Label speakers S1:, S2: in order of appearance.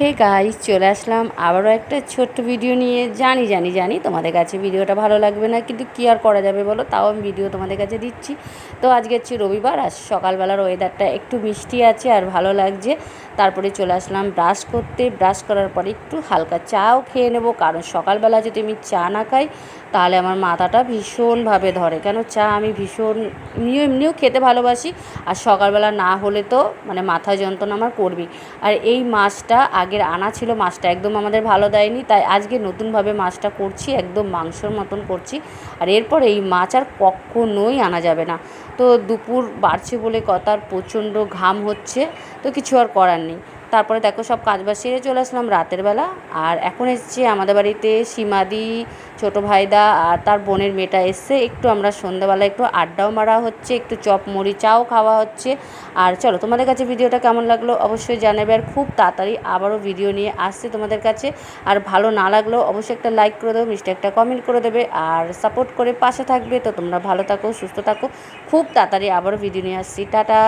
S1: Hey guys, চলে আসলাম আবারও একটা ছোট্ট ভিডিও নিয়ে। জানি তোমাদের কাছে ভিডিওটা ভালো লাগবে না, কিন্তু কী আর করা যাবে বলো, তাও আমি ভিডিও তোমাদের কাছে দিচ্ছি। তো আজকে হচ্ছে রবিবার, আর সকালবেলার ওয়েদারটা একটু মিষ্টি আছে আর ভালো লাগছে। তারপরে চলে আসলাম ব্রাশ করতে। ব্রাশ করার পরে একটু হালকা চাও খেয়ে নেব, কারণ সকালবেলা যদি আমি চা না খাই তাহলে আমার মাথাটা ভীষণভাবে ধরে। কেন, চা আমি ভীষণ এমনিও খেতে ভালোবাসি, আর সকালবেলা না হলে তো মানে মাথা যন্ত্রণা আমার করবেই। আর এই মাছটা আগের আনা ছিল, মাছটা একদম আমাদের ভালো দেয়নি, তাই আজকে নতুনভাবে মাছটা করছি, একদম মাংসর মতন করছি। আর এরপর এই মাছ আর কখনোই আনা যাবে না। তো দুপুর বাড়ছে বলে কথার, প্রচণ্ড ঘাম হচ্ছে, তো কিছু আর করার নেই। তারপরে দেখো সব কাজবাজ সেরে চলে আসলাম রাতের বেলা। আর এখন এসছে আমাদের বাড়িতে সীমাদি, ছোটো ভাইদা আর তার বোনের মেয়েটা এসছে। একটু আমরা সন্ধ্যাবেলা একটু আড্ডাও মারা হচ্ছে, একটু চপ মুড়ি চাও খাওয়া হচ্ছে। আর চলো, তোমাদের কাছে ভিডিওটা কেমন লাগলো অবশ্যই জানাবে। আর খুব তাড়াতাড়ি আবারও ভিডিও নিয়ে আসছে তোমাদের কাছে। আর ভালো না লাগলেও অবশ্যই একটা লাইক করে দেবে, মিষ্টি একটা কমেন্ট করে দেবে, আর সাপোর্ট করে পাশে থাকবে। তো তোমরা ভালো থাকো, সুস্থ থাকো। খুব তাড়াতাড়ি আবারও ভিডিও নিয়ে আসছি। টাটা।